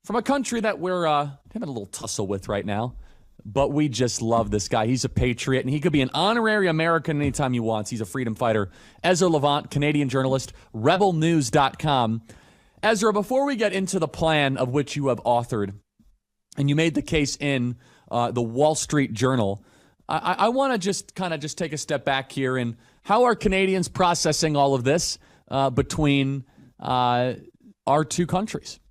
from a country that we're having a little tussle with right now, but we just love this guy. He's a patriot, and he could be an honorary American anytime he wants. He's a freedom fighter. Ezra Levant, Canadian journalist, rebelnews.com. Ezra, before we get into the plan of which you have authored, and you made the case in the Wall Street Journal, I want to just take a step back here. And how are Canadians processing all of this between our two countries?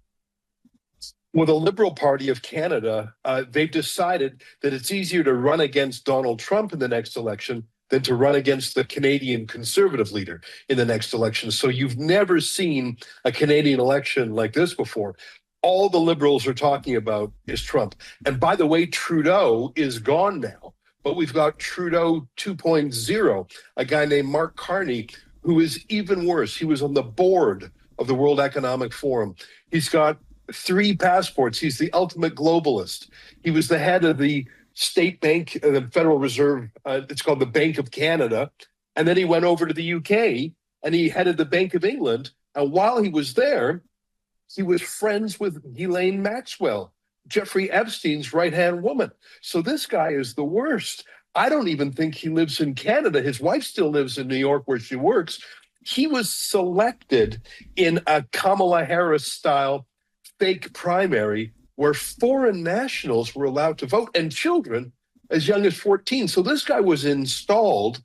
Well, the Liberal Party of Canada, they've decided that it's easier to run against Donald Trump in the next election than to run against the Canadian Conservative leader in the next election. So you've never seen a Canadian election like this before. All the Liberals are talking about is Trump. And by the way, Trudeau is gone now, but we've got Trudeau 2.0, a guy named Mark Carney, who is even worse. He was on the board of the World Economic Forum. He's got 3 passports. He's the ultimate globalist. He was the head of the state bank, the Federal Reserve. It's called the Bank of Canada. And then he went over to the UK and he headed the Bank of England. And while he was there, he was friends with Ghislaine Maxwell, Jeffrey Epstein's right-hand woman. So this guy is the worst. I don't even think he lives in Canada. His wife still lives in New York where she works. He was selected in a Kamala Harris-style fake primary where foreign nationals were allowed to vote and children as young as 14. So this guy was installed,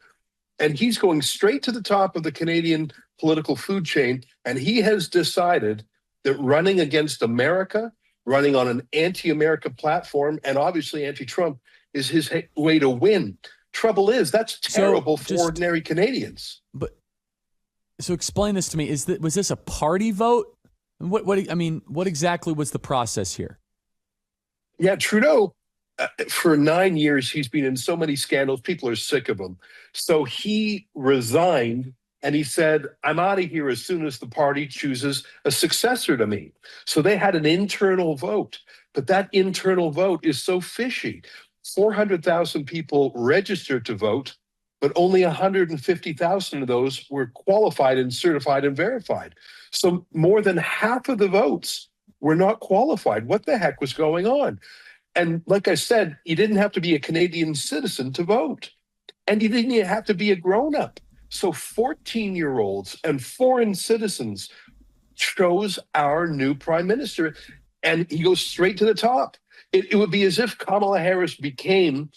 and he's going straight to the top of the Canadian political food chain, and he has decided that running against America, running on an anti-America platform, and obviously anti-Trump, is his way to win. Trouble is, that's terrible for ordinary Canadians. So explain this to me. Was this a party vote? What exactly was the process here? Yeah, Trudeau, for 9 years, he's been in so many scandals. People are sick of him. So he resigned and he said, I'm out of here as soon as the party chooses a successor to me. So they had an internal vote, but that internal vote is so fishy. 400,000 people registered to vote, but only 150,000 of those were qualified and certified and verified. So more than half of the votes were not qualified. What the heck was going on? And like I said, you didn't have to be a Canadian citizen to vote. And you didn't even have to be a grown-up. So 14-year-olds and foreign citizens chose our new prime minister, and he goes straight to the top. It would be as if Kamala Harris became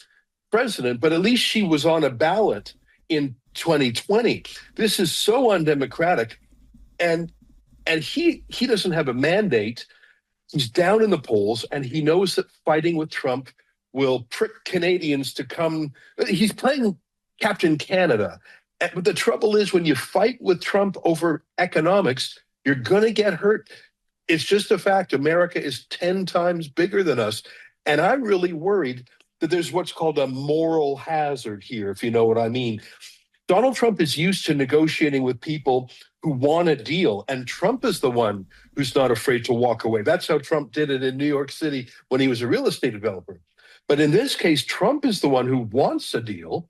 president, but at least she was on a ballot in 2020. This is so undemocratic. And he doesn't have a mandate. He's down in the polls, and he knows that fighting with Trump will prick Canadians to come. He's playing Captain Canada. But the trouble is, when you fight with Trump over economics, you're going to get hurt. It's just a fact. America is 10 times bigger than us. And I'm really worried that there's what's called a moral hazard here, if you know what I mean. Donald Trump is used to negotiating with people who want a deal, and Trump is the one who's not afraid to walk away. That's how Trump did it in New York City when he was a real estate developer. But in this case, Trump is the one who wants a deal,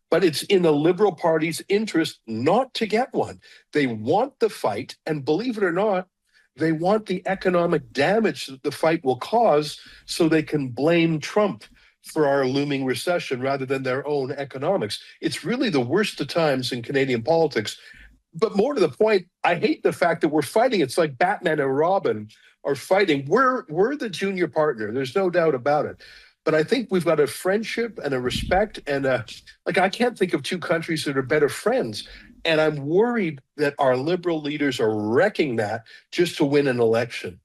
but it's in the Liberal Party's interest not to get one. They want the fight, and believe it or not, they want the economic damage that the fight will cause so they can blame Trump for our looming recession rather than their own economics. It's really the worst of times in Canadian politics. But more to the point, I hate the fact that we're fighting. It's like Batman and Robin are fighting. We're the junior partner. There's no doubt about it. But I think we've got a friendship and a respect and I can't think of two countries that are better friends. And I'm worried that our liberal leaders are wrecking that just to win an election.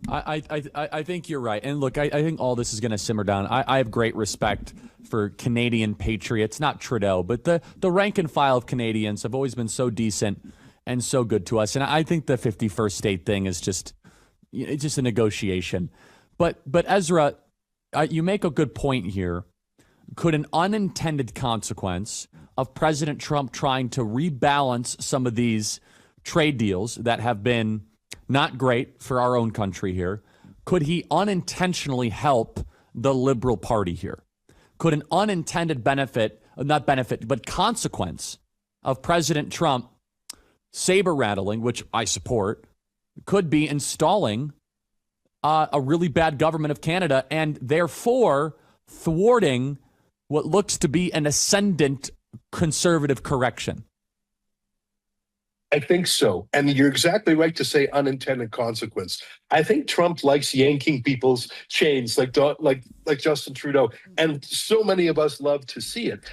I think you're right. And look, I think all this is going to simmer down. I have great respect for Canadian patriots, not Trudeau, but the rank and file of Canadians have always been so decent and so good to us. And I think the 51st state thing is just a negotiation. But Ezra, you make a good point here. Could an unintended consequence of President Trump trying to rebalance some of these trade deals that have been not great for our own country here, could he unintentionally help the Liberal Party here? Could an unintended consequence of President Trump saber rattling, which I support, could be installing a really bad government of Canada, and therefore thwarting what looks to be an ascendant conservative correction. I think so. And you're exactly right to say unintended consequence. I think Trump likes yanking people's chains like Justin Trudeau. And so many of us love to see it.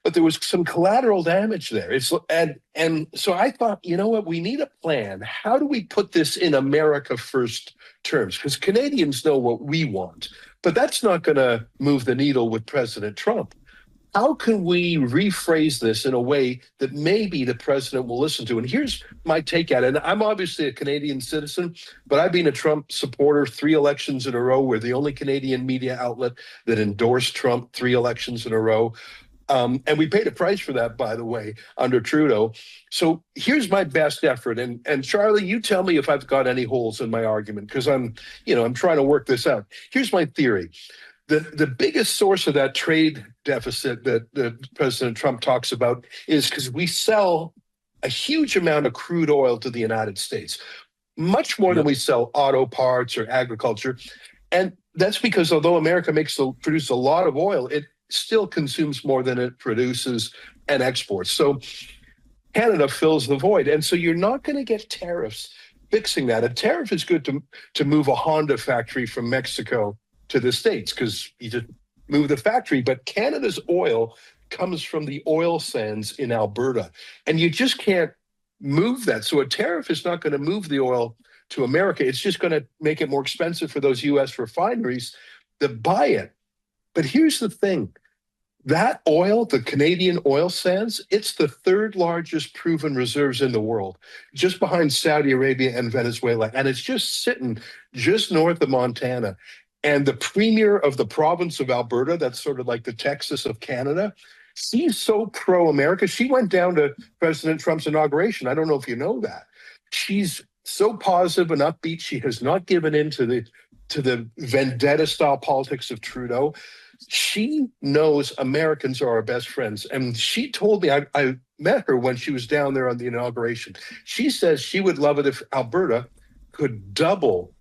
But there was some collateral damage there. And so I thought, you know what, we need a plan. How do we put this in America first terms? Because Canadians know what we want. But that's not going to move the needle with President Trump. How can we rephrase this in a way that maybe the president will listen to? And here's my take at it. And I'm obviously a Canadian citizen, but I've been a Trump supporter 3 elections in a row. We're the only Canadian media outlet that endorsed Trump 3 elections in a row. And we paid a price for that, by the way, under Trudeau. So here's my best effort. And Charlie, you tell me if I've got any holes in my argument, because I'm trying to work this out. Here's my theory. The biggest source of that trade deficit that President Trump talks about is because we sell a huge amount of crude oil to the United States, much more than we sell auto parts or agriculture. And that's because although America produces a lot of oil, it still consumes more than it produces and exports. So Canada fills the void. And so you're not going to get tariffs fixing that. A tariff is good to move a Honda factory from Mexico to the States because you just move the factory. But Canada's oil comes from the oil sands in Alberta, and you just can't move that. So a tariff is not going to move the oil to America. It's just going to make it more expensive for those U.S. refineries that buy it. But here's the thing. That oil, the Canadian oil sands, it's the 3rd largest proven reserves in the world, just behind Saudi Arabia and Venezuela. And it's just sitting just north of Montana. And the premier of the province of Alberta, that's sort of like the Texas of Canada, she's so pro-America. She went down to President Trump's inauguration. I don't know if you know that. She's so positive and upbeat. She has not given in to the vendetta-style politics of Trudeau. She knows Americans are our best friends. And she told me, I met her when she was down there on the inauguration. She says she would love it if Alberta could double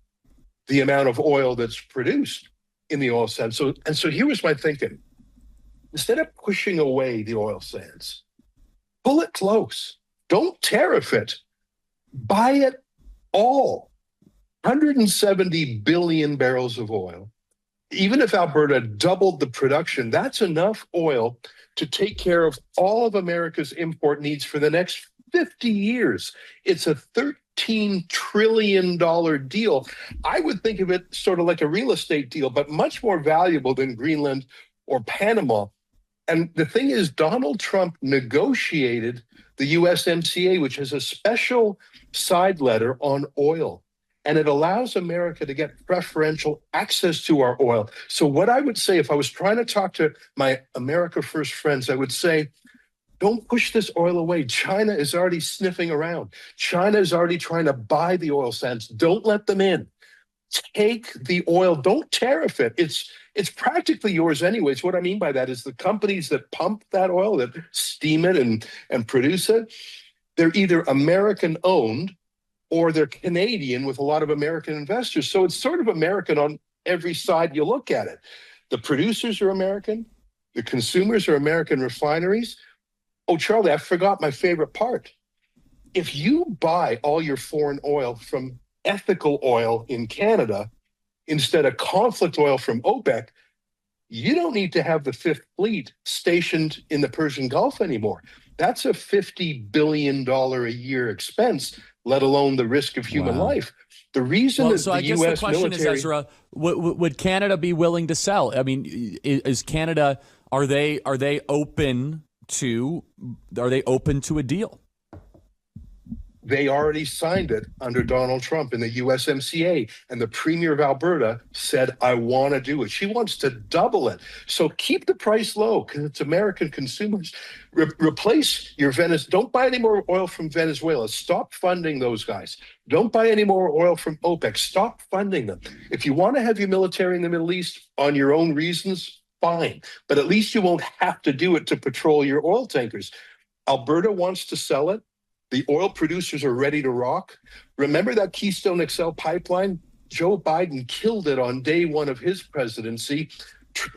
the amount of oil that's produced in the oil sands. So here was my thinking. Instead of pushing away the oil sands, pull it close. Don't tariff it. Buy it all. 170 billion barrels of oil. Even if Alberta doubled the production, that's enough oil to take care of all of America's import needs for the next 50 years. It's a $13 trillion deal. I would think of it sort of like a real estate deal, but much more valuable than Greenland or Panama. And the thing is, Donald Trump negotiated the USMCA, which has a special side letter on oil. And it allows America to get preferential access to our oil. So what I would say, if I was trying to talk to my America First friends, I would say, don't push this oil away. China is already sniffing around. China is already trying to buy the oil sands. Don't let them in. Take the oil. Don't tariff it. It's practically yours anyways. What I mean by that is the companies that pump that oil, that steam it and produce it, they're either American-owned or they're Canadian with a lot of American investors. So it's sort of American on every side you look at it. The producers are American. The consumers are American refineries. Oh, Charlie, I forgot my favorite part. If you buy all your foreign oil from ethical oil in Canada instead of conflict oil from OPEC, you don't need to have the Fifth Fleet stationed in the Persian Gulf anymore. That's a $50 billion a year expense, let alone the risk of human life. The reason that I the guess U.S. the question military... is, Ezra, would Canada be willing to sell? I mean, is Canada, are they open to a deal? They already signed it under Donald Trump in the USMCA. And the premier of Alberta said, I want to do it. She wants to double it. So keep the price low because it's American consumers. Replace your Venezuela. Don't buy any more oil from Venezuela. Stop funding those guys. Don't buy any more oil from OPEC. Stop funding them. If you want to have your military in the Middle East on your own reasons, fine. But at least you won't have to do it to patrol your oil tankers. Alberta wants to sell it. The oil producers are ready to rock. Remember that Keystone XL pipeline? Joe Biden killed it on day one of his presidency.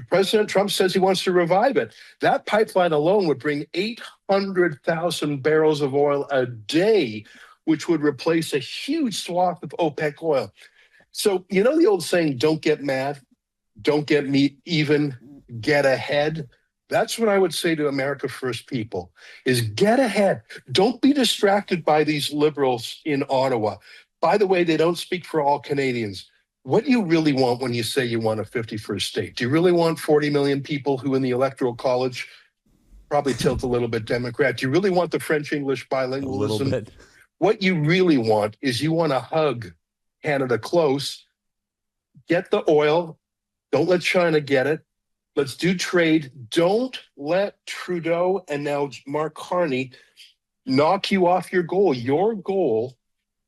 President Trump says he wants to revive it. That pipeline alone would bring 800,000 barrels of oil a day, which would replace a huge swath of OPEC oil. So, you know the old saying, don't get mad, don't get me even, get ahead. That's what I would say to America First people, is get ahead. Don't be distracted by these liberals in Ottawa. By the way, they don't speak for all Canadians. What do you really want when you say you want a 51st state? Do you really want 40 million people who in the Electoral College probably tilt a little bit Democrat? Do you really want the French-English bilingualism? A little bit. What you really want is you want to hug Canada close, get the oil, don't let China get it. Let's do trade. Don't let Trudeau and now Mark Carney knock you off your goal. Your goal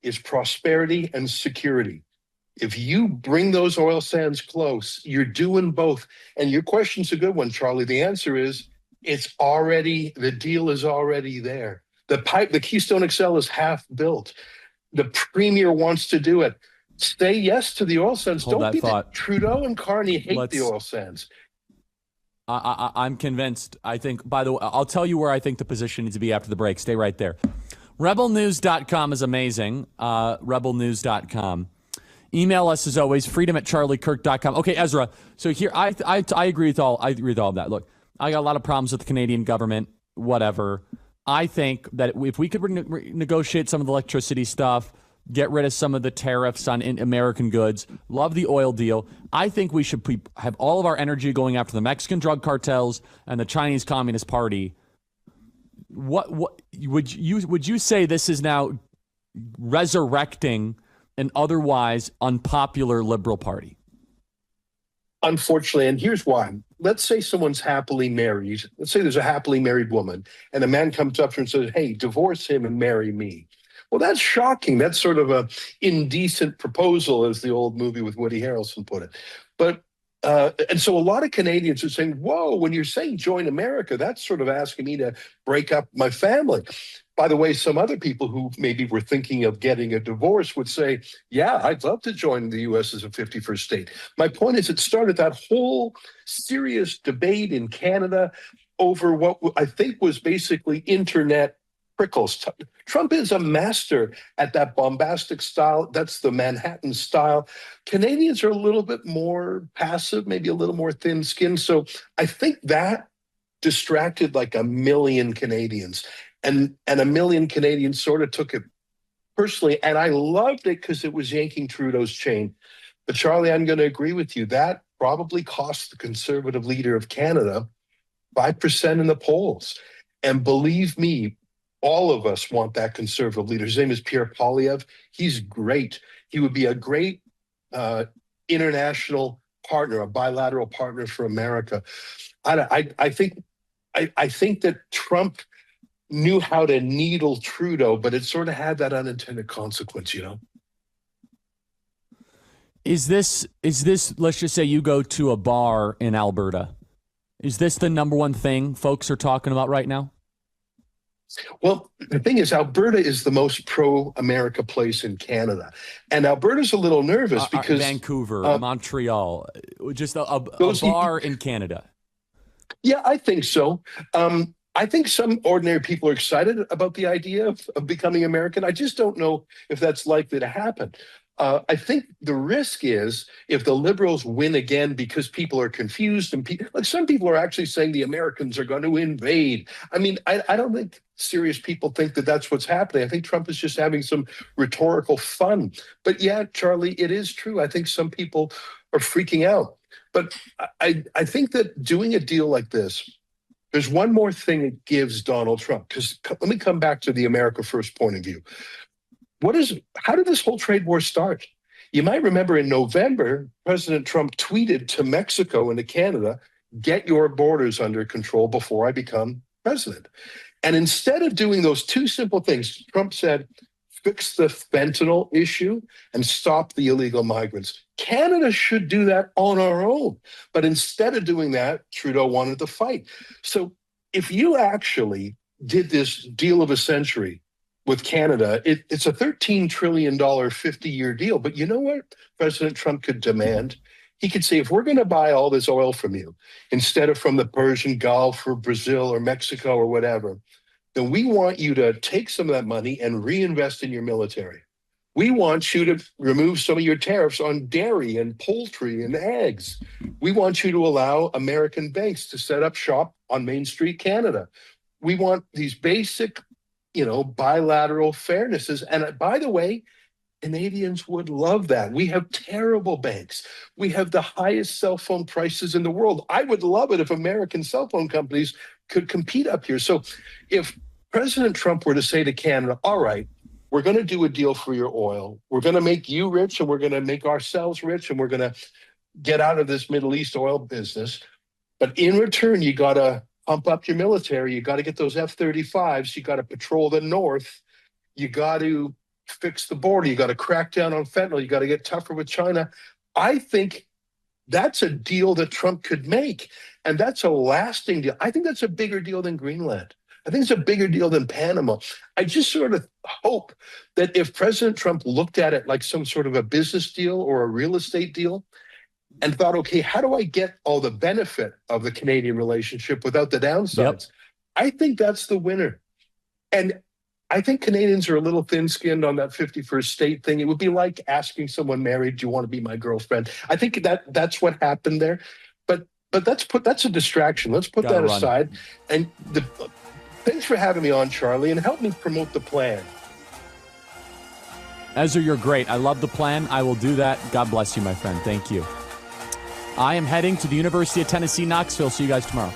is prosperity and security. If you bring those oil sands close, you're doing both. And your question's a good one, Charlie. The answer is the deal is already there. The Keystone XL is half built. The premier wants to do it. Say yes to the oil sands. Hold Don't be that thought. Trudeau and Carney hate the oil sands. I'm convinced. I think, by the way, I'll tell you where I think the position needs to be after the break. Stay right there. Rebelnews.com is amazing. Rebelnews.com. Email us as always, freedom@charliekirk.com. Okay, Ezra. So here, I agree with all. I agree with all of that. Look, I got a lot of problems with the Canadian government. Whatever. I think that if we could negotiate some of the electricity stuff, get rid of some of the tariffs on American goods, love the oil deal. I think we should have all of our energy going after the Mexican drug cartels and the Chinese Communist Party. What would you say this is now resurrecting an otherwise unpopular Liberal Party? Unfortunately, and here's why. Let's say someone's happily married. Let's say there's a happily married woman, and a man comes up to her and says, hey, divorce him and marry me. Well, that's shocking. That's sort of a indecent proposal, as the old movie with Woody Harrelson put it. But and so a lot of Canadians are saying, whoa, when you're saying join America, that's sort of asking me to break up my family. By the way, some other people who maybe were thinking of getting a divorce would say, yeah, I'd love to join the U.S. as a 51st state. My point is, it started that whole serious debate in Canada over what I think was basically internet prickles. Trump is a master at that bombastic style. That's the Manhattan style. Canadians are a little bit more passive, maybe a little more thin-skinned. So I think that distracted like a million Canadians. And a million Canadians sort of took it personally. And I loved it because it was yanking Trudeau's chain. But Charlie, I'm going to agree with you. That probably cost the Conservative leader of Canada 5% in the polls. And believe me, all of us want that Conservative leader. His name is Pierre Poilievre. He's great. He would be a great international partner, a bilateral partner for America. I think that Trump knew how to needle Trudeau, but it sort of had that unintended consequence, you know? Is this, let's just say you go to a bar in Alberta. Is this the number one thing folks are talking about right now? Well, the thing is, Alberta is the most pro-America place in Canada. And Alberta's a little nervous because... Vancouver, Montreal, just a bar in Canada. Yeah, I think so. I think some ordinary people are excited about the idea of becoming American. I just don't know if that's likely to happen. I think the risk is if the Liberals win again because people are confused and like some people are actually saying the Americans are going to invade. I mean, I don't think serious people think that that's what's happening. I think Trump is just having some rhetorical fun. But yeah, Charlie, it is true. I think some people are freaking out. But I think that doing a deal like this, there's one more thing it gives Donald Trump, because let me come back to the America First point of view. How did this whole trade war start? You might remember in November, President Trump tweeted to Mexico and to Canada, get your borders under control before I become president. And instead of doing those two simple things, Trump said, fix the fentanyl issue and stop the illegal migrants. Canada should do that on our own. But instead of doing that, Trudeau wanted to fight. So if you actually did this deal of a century with Canada. It's a $13 trillion 50-year deal. But you know what President Trump could demand? He could say, if we're going to buy all this oil from you, instead of from the Persian Gulf or Brazil or Mexico or whatever, then we want you to take some of that money and reinvest in your military. We want you to remove some of your tariffs on dairy and poultry and eggs. We want you to allow American banks to set up shop on Main Street, Canada. We want these basic, bilateral fairnesses. And by the way, Canadians would love that. We have terrible banks. We have the highest cell phone prices in the world. I would love it if American cell phone companies could compete up here. So if President Trump were to say to Canada, all right, we're going to do a deal for your oil. We're going to make you rich and we're going to make ourselves rich and we're going to get out of this Middle East oil business. But in return, you got to pump up your military. You got to get those F-35s. You got to patrol the north. You got to fix the border. You got to crack down on fentanyl. You got to get tougher with China. I think that's a deal that Trump could make. And that's a lasting deal. I think that's a bigger deal than Greenland. I think it's a bigger deal than Panama. I just sort of hope that if President Trump looked at it like some sort of a business deal or a real estate deal and thought, okay, how do I get all the benefit of the Canadian relationship without the downsides? Yep. I think that's the winner. And I think Canadians are a little thin-skinned on that 51st state thing. It would be like asking someone married, do you want to be my girlfriend? I think that's what happened there. But that's a distraction. Let's put that aside. And thanks for having me on, Charlie, and help me promote the plan. Ezra, you're great. I love the plan. I will do that. God bless you, my friend. Thank you. I am heading to the University of Tennessee, Knoxville. See you guys tomorrow.